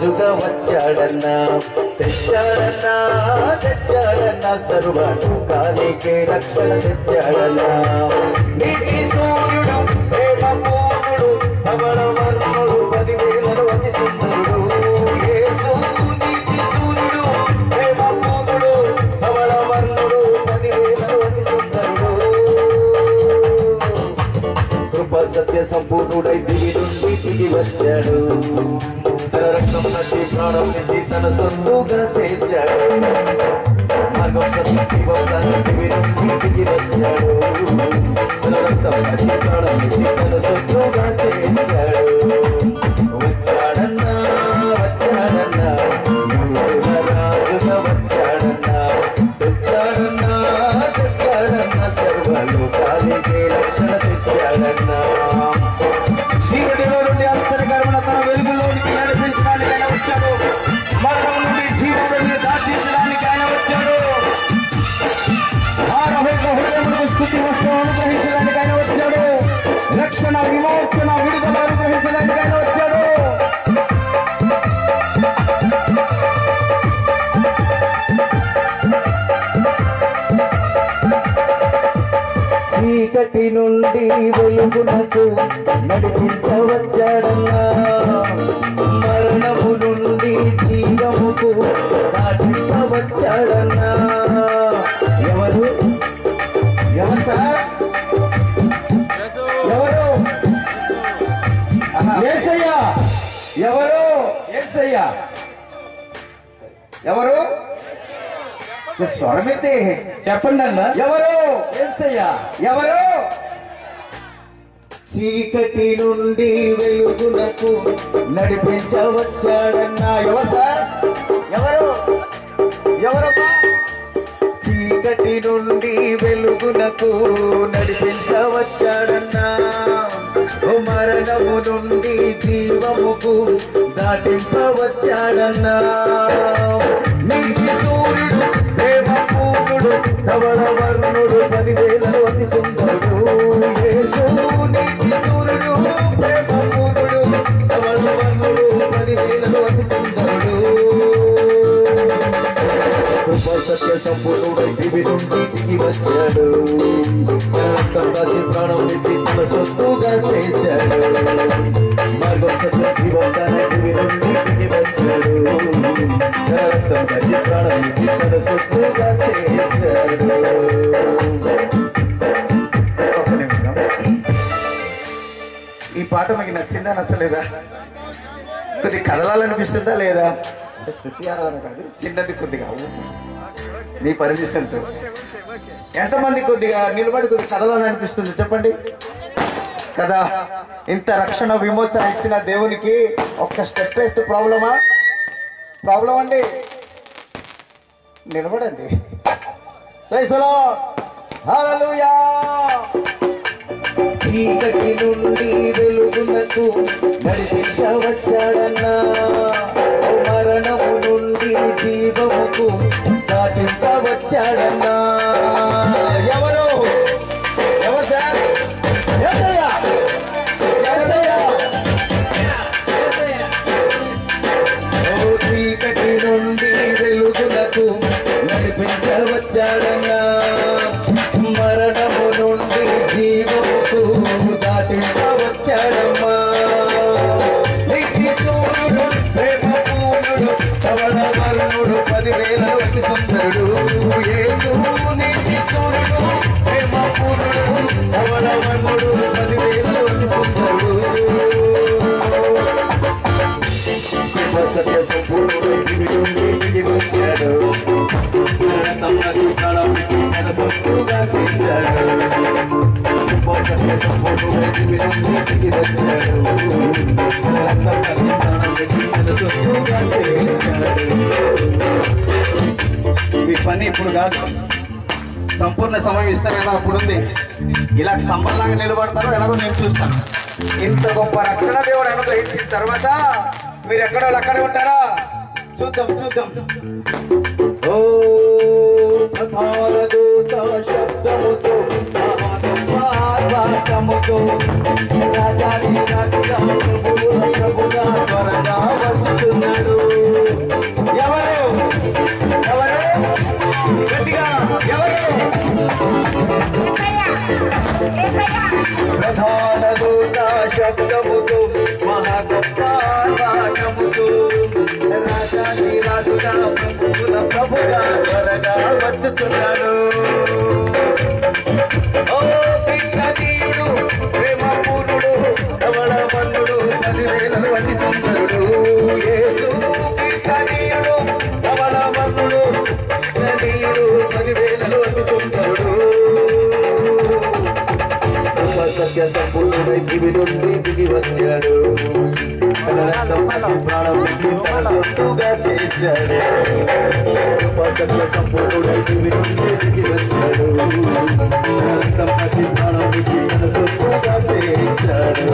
రాజుగా వచ్చాడన్నా, తెచ్చాడన్నా తెచ్చాడన్నా, సర్వలోకానికే రక్షణ తెచ్చాడన్నా. నీతి సూర్యుడు ప్రేమ పూర్ణుడు ధవళ వర్ణుడు 10,000 అతి సుందరుడు యేసు. నీతి సూర్యుడు ప్రేమ పూర్ణుడు ధవళ వర్ణుడు 10,000 అతి సుందరుడు. కృప సత్య సంపూర్ణుడై దిగి నుండి దిగి వచ్చాడు. తన రక్తం నచ్చి ప్రాణం నుంచి తన సొంతుగా చేశాడు. మార్గం సత్యం జీవం దిగి నుండి దిగి వచ్చాడు. తన రక్తం నచ్చి ప్రాణం నుంచి తన సొంతుగా చేశాడు. వచ్చాడన్నా వచ్చాడన్నా, రాజుగా వచ్చాడన్నా, తెచ్చాడన్నా తెచ్చాడన్నా, సర్వలోకానికి రక్షణ తెచ్చాడన్నా. చీకటిలో నుండి ఆశ్చర్యకరమైన తన వెలుగులోనికి నడిపించడానికి ఆయన వచ్చాడు. మరణం నుండి జీవంలోకి దాటించడానికి ఆయన వచ్చాడు. హృదయములకు స్తుతి వస్త్రం అనుగ్రహించడానికి ఆయన వచ్చాడు. రక్షణ విమోచన విడుదల అనుగ్రహించడానికి ఆయన వచ్చాడు. చీకటి నుండి వెలుగునకు నడిపించవచ్చాడన్నా, మరణము నుండి జీవముకు దాటించవచ్చాడన్నా. ఎవరు ఎవరు సార్? ఎవరు? యేసయ్య. ఎవరు? యేసయ్య. ఎవరు? స్వరమితే చెప్పండి అన్న. ఎవరు? యేసయ్య. ఎవరు? చీకటి నుండి వెలుగునకు నడిపించవచ్చాడన్నా. ఎవరు సార్? ఎవరు? ఎవరమ్మా? చీకటి నుండి వెలుగునకు నడిపించవచ్చాడన్నా, మరణము నుండి జీవముకు దాటింపవచ్చాడన్నా. నీతి సూర్యుడు ప్రేమ పూర్ణుడు ధవళ వర్ణుడు 10,000 అతి సుందరుడు యేసు. నీతి సూర్యుడు ప్రేమ పూర్ణుడు ధవళ వర్ణుడు 10,000 అతి సుందరుడు. కృప సత్య సంపూర్ణుడై దివి నుండి దిగి వచ్చాడు. రక్తం రాచి ప్రాణం నుంచి తన సొత్తుగా చేశాడు. మార్గం సత్య జీవం తన దివి నుండి దిగి వచ్చాడు. రక్తం రాచి ప్రాణం నుంచి తన సొత్తుగా చేశాడు. ఒక నిమిషం. ఈ పాట మీకు నచ్చిందా నచ్చలేదా? కొద్ది కదలాలనిపిస్తుందా లేదా? స్థుతి ఆరాధన కాదు, చిన్నది కొద్దిగా మీ పర్మిషన్తో. ఎంతమంది కొద్దిగా నిలబడి కొద్దిగా కదలని అనిపిస్తుంది చెప్పండి కదా. ఇంత రక్షణ విమోచన ఇచ్చిన దేవునికి ఒక్క స్టెప్ వేస్తే ప్రాబ్లమా? ప్రాబ్లం అండి. నిలబడండి. Praise the lord. హల్లెలూయా. చీకటి నుండి వెలుగునకు నడిపించవచ్చాడన్నా, మరణము నుండి జీవముకు దాటించవచ్చాడన్నా. ఎవరు? ఎవరు సార్? యేసయ్య. యేసయ్య. చీకటి నుండి వెలుగునకు నడిపించవచ్చాడన్నా, మరణము నుండి జీవముకు దాటించవచ్చాడమ్మా. నీతి సూర్యుడు ప్రేమ పూర్ణుడు ధవళ వర్ణుడు 10,000 అతి సుందరుడు యేసు. నీతి సూర్యుడు ప్రేమ పూర్ణుడు ధవళ వర్ణుడు 10,000 అతి సుందరుడు. కృప సత్య సంపూర్ణుడై దివి నుండి దిగి వచ్చాడు. రక్తం రాచి ప్రాణం నుంచి తన సొత్తుగా చేశాడు. కృప సత్య సంపూర్ణుడై దివి నుండి దిగి వచ్చాడు. రక్తం రాచి ప్రాణం నుంచి తన సొత్తుగా చేశాడు. మీ పని ఇప్పుడు కాదు, సంపూర్ణ సమయం ఇస్తారు కదా అప్పుడుంది. ఇలా స్తంభంలాగా నిలబడతారో ఎలాగో నేను చూస్తాను. ఇంత గొప్ప రక్షణ దేవుడు అనుగ్రహించిన తర్వాత మీరు ఎక్కడో అక్కడే ఉంటారా? చూద్దాం చూద్దాం. ఓ ప్రధాన దూత శబ్దముతో మహాత్మతో రాజాది రాజుగా ప్రభువుల ప్రభుగా త్వరగా వచ్చుతున్నాడు. ప్రధాన దూత శబ్దముతో మహా గొప్ప పాఠముతో రాజాది రాజుగా ప్రభువుల ప్రభుగా త్వరగా వచ్చుతున్నాడు. ఓ కింకనీయుడు ప్రేమపూర్ణుడు ధవళవన్నుడు 10,000 అతి సుందరుడు యేసు కింకనీయుడు ధవళవన్నుడు కింకనీయుడు 10,000 అతి సుందరుడు. సత్య సంపూర్ణుడై దివి నుండి దిగి వచ్చాడు. తన రక్తం ప్రాణం తన సొత్తుగా చేశాడు. సత్య సంపూర్ణుడై దివి నుండి దిగి వచ్చాడు. తన రక్తం ప్రాణం తన సొత్తుగా చేశాడు.